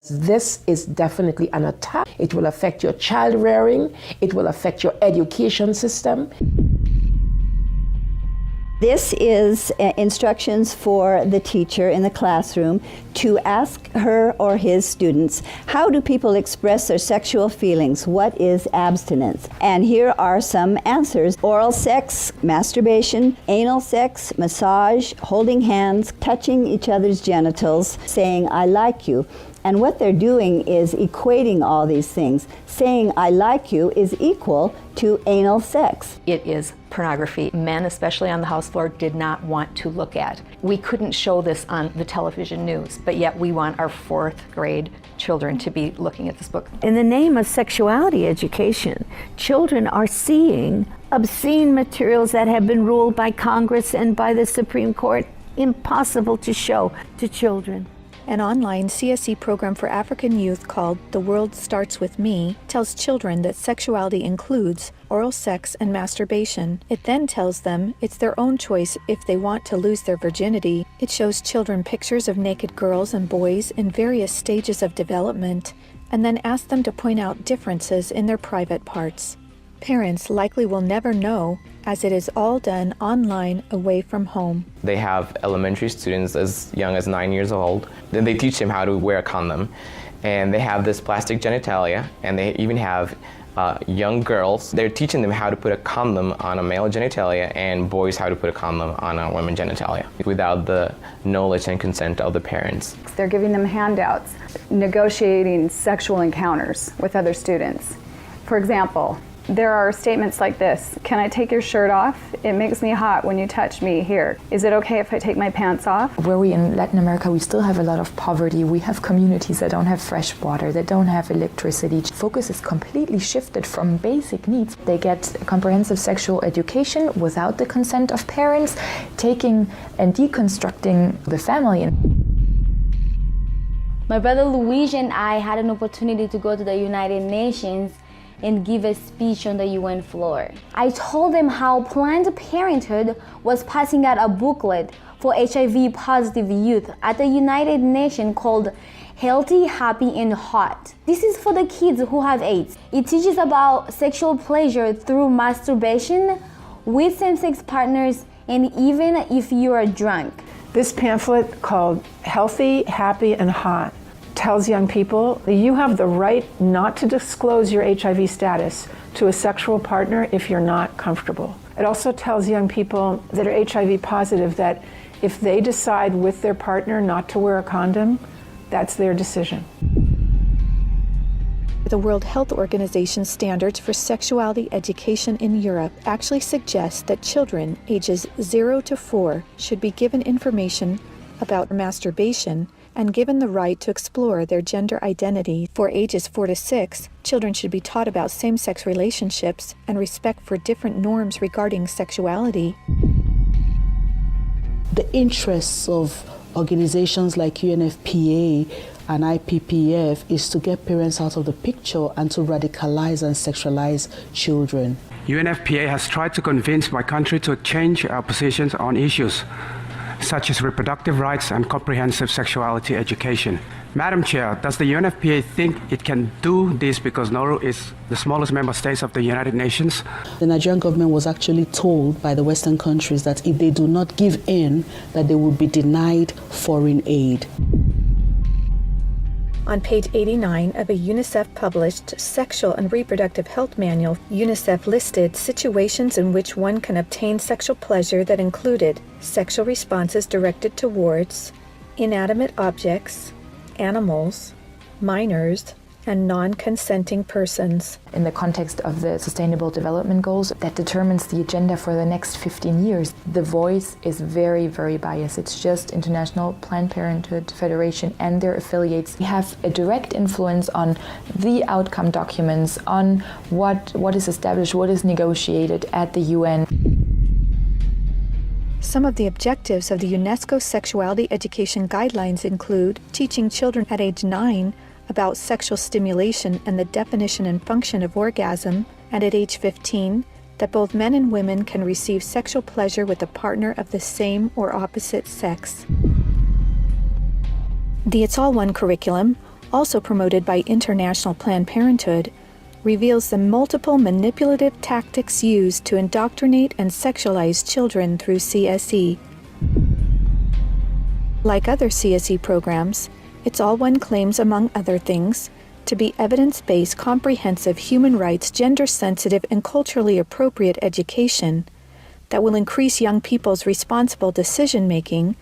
This is definitely an attack. It will affect your child rearing. It will affect your education system. This is instructions for the teacher in the classroom to ask her or his students, how do people express their sexual feelings? What is abstinence? And here are some answers. Oral sex, masturbation, anal sex, massage, holding hands, touching each other's genitals, saying, I like you. And what they're doing is equating all these things. Saying I like you is equal to anal sex. It is pornography. Men, especially on the house floor, did not want to look at. We couldn't show this on the television news, but yet we want our 4th grade children to be looking at this book. In the name of sexuality education, children are seeing obscene materials that have been ruled by Congress and by the Supreme Court impossible to show to children. An online CSE program for African youth called The World Starts With Me tells children that sexuality includes oral sex and masturbation. It then tells them it's their own choice if they want to lose their virginity. It shows children pictures of naked girls and boys in various stages of development, and then asks them to point out differences in their private parts. Parents likely will never know, as it is all done online away from home. They have elementary students as young as 9 years old. Then they teach them how to wear a condom. And they have this plastic genitalia, and they even have young girls. They're teaching them how to put a condom on a male genitalia and boys how to put a condom on a woman genitalia without the knowledge and consent of the parents. They're giving them handouts, negotiating sexual encounters with other students. For example, there are statements like this: can I take your shirt off? It makes me hot when you touch me here. Is it okay if I take my pants off? Where we in Latin America, we still have a lot of poverty. We have communities that don't have fresh water, that don't have electricity. Focus is completely shifted from basic needs. They get comprehensive sexual education without the consent of parents, taking and deconstructing the family. My brother Luigi and I had an opportunity to go to the United Nations and give a speech on the UN floor. I told them how Planned Parenthood was passing out a booklet for HIV positive youth at the United Nations called Healthy, Happy and Hot. This is for the kids who have AIDS. It teaches about sexual pleasure through masturbation with same-sex partners and even if you are drunk. This pamphlet called Healthy, Happy and Hot tells young people that you have the right not to disclose your HIV status to a sexual partner if you're not comfortable. It also tells young people that are HIV positive that if they decide with their partner not to wear a condom, that's their decision. The World Health Organization standards for sexuality education in Europe actually suggest that children ages 0 to 4 should be given information about masturbation and given the right to explore their gender identity. For ages 4 to 6, children should be taught about same-sex relationships and respect for different norms regarding sexuality. The interests of organizations like UNFPA and IPPF is to get parents out of the picture and to radicalize and sexualize children. UNFPA has tried to convince my country to change our positions on issues such as reproductive rights and comprehensive sexuality education. Madam Chair, does the UNFPA think it can do this because Nauru is the smallest member state of the United Nations? The Nigerian government was actually told by the Western countries that if they do not give in, that they will be denied foreign aid. On page 89 of a UNICEF-published Sexual and Reproductive Health Manual, UNICEF listed situations in which one can obtain sexual pleasure that included sexual responses directed towards inanimate objects, animals, minors, and non-consenting persons. In the context of the Sustainable Development Goals that determines the agenda for the next 15 years, the voice is very, very biased. It's just International Planned Parenthood Federation and their affiliates have a direct influence on the outcome documents, on what is established, what is negotiated at the UN. Some of the objectives of the UNESCO Sexuality Education Guidelines include teaching children at age 9 about sexual stimulation and the definition and function of orgasm, and at age 15, that both men and women can receive sexual pleasure with a partner of the same or opposite sex. The It's All One curriculum also promoted by International Planned Parenthood, reveals the multiple manipulative tactics used to indoctrinate and sexualize children through CSE. Like other CSE programs, It's All One claims, among other things, to be evidence-based, comprehensive, human rights, gender-sensitive, and culturally appropriate education that will increase young people's responsible decision-making,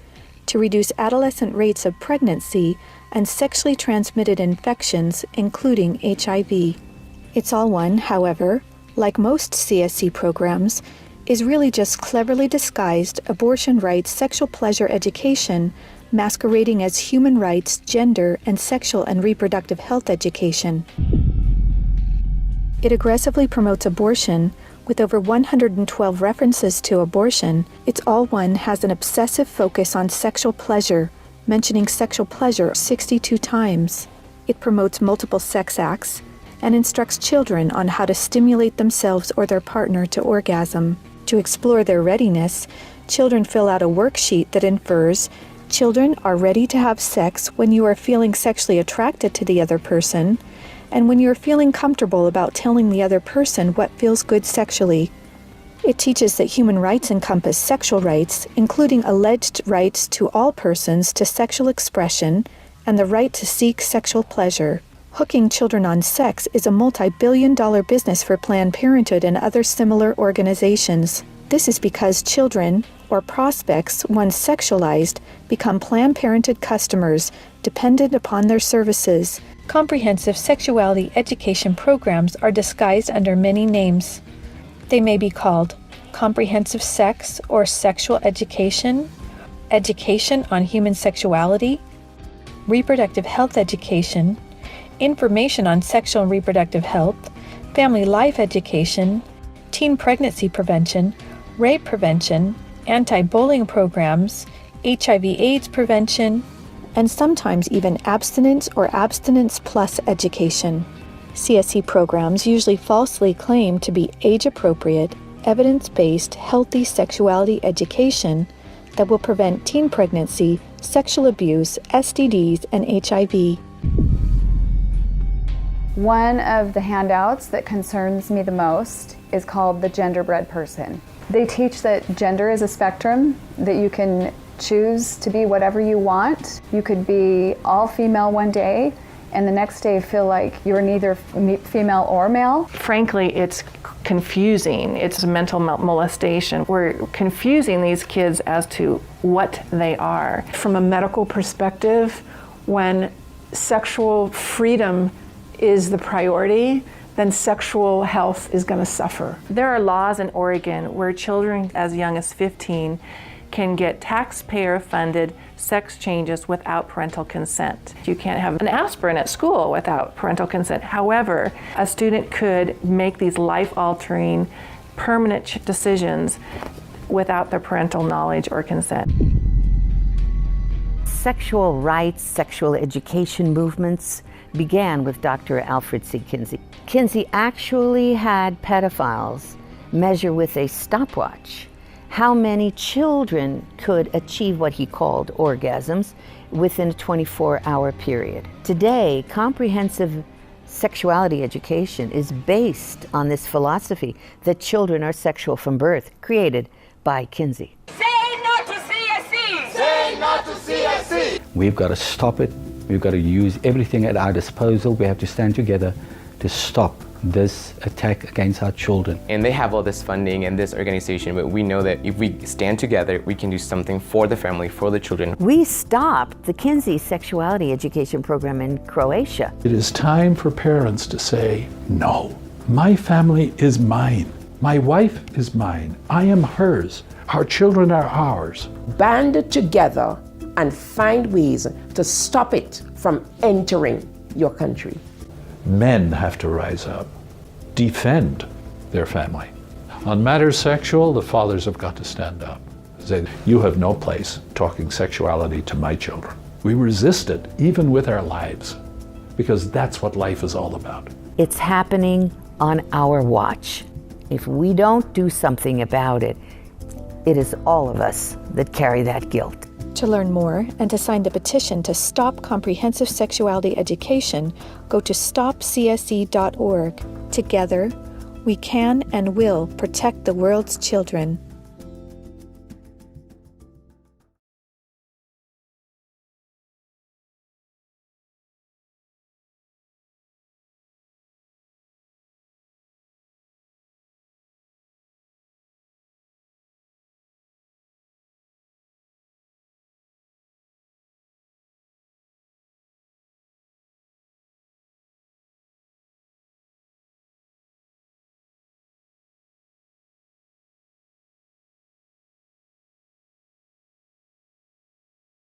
to reduce adolescent rates of pregnancy and sexually transmitted infections, including HIV. It's All One, however, like most CSE programs, is really just cleverly disguised abortion rights, sexual pleasure education, masquerading as human rights, gender, and sexual and reproductive health education. It aggressively promotes abortion. With over 112 references to abortion, It's All One has an obsessive focus on sexual pleasure, mentioning sexual pleasure 62 times. It promotes multiple sex acts and instructs children on how to stimulate themselves or their partner to orgasm. To explore their readiness, children fill out a worksheet that infers children are ready to have sex when you are feeling sexually attracted to the other person, and when you're feeling comfortable about telling the other person what feels good sexually. It teaches that human rights encompass sexual rights, including alleged rights to all persons to sexual expression and the right to seek sexual pleasure. Hooking children on sex is a multi-billion-dollar business for Planned Parenthood and other similar organizations. This is because children, or prospects, once sexualized, become Planned Parenthood customers, dependent upon their services. Comprehensive sexuality education programs are disguised under many names. They may be called comprehensive sex or sexual education, education on human sexuality, reproductive health education, information on sexual and reproductive health, family life education, teen pregnancy prevention, rape prevention, anti-bullying programs, HIV/AIDS prevention, and sometimes even abstinence or abstinence plus education. CSE programs usually falsely claim to be age-appropriate, evidence-based, healthy sexuality education that will prevent teen pregnancy, sexual abuse, STDs, and HIV. One of the handouts that concerns me the most is called the Genderbread Person. They teach that gender is a spectrum, that you can choose to be whatever you want. You could be all female one day and the next day feel like you're neither female or male. Frankly, it's confusing. It's mental molestation. We're confusing these kids as to what they are. From a medical perspective, when sexual freedom is the priority, then sexual health is going to suffer. There are laws in Oregon where children as young as 15 can get taxpayer-funded sex changes without parental consent. You can't have an aspirin at school without parental consent. However, a student could make these life-altering, permanent decisions without their parental knowledge or consent. Sexual rights, sexual education movements began with Dr. Alfred C. Kinsey. Kinsey actually had pedophiles measure with a stopwatch how many children could achieve what he called orgasms within a 24-hour period. Today, comprehensive sexuality education is based on this philosophy that children are sexual from birth, created by Kinsey. Say no to CSE! Say no to CSE! We've got to stop it. We've got to use everything at our disposal. We have to stand together to stop this attack against our children. And they have all this funding and this organization, but we know that if we stand together, we can do something for the family, for the children. We stopped the Kinsey sexuality education program in Croatia. It is time for parents to say, no, my family is mine. My wife is mine. I am hers. Our children are ours. Band together and find ways to stop it from entering your country. Men have to rise up, defend their family. On matters sexual, the fathers have got to stand up. Say, you have no place talking sexuality to my children. We resist it, even with our lives, because that's what life is all about. It's happening on our watch. If we don't do something about it, it is all of us that carry that guilt. To learn more and to sign the petition to stop comprehensive sexuality education, go to stopcsc.org. Together, we can and will protect the world's children.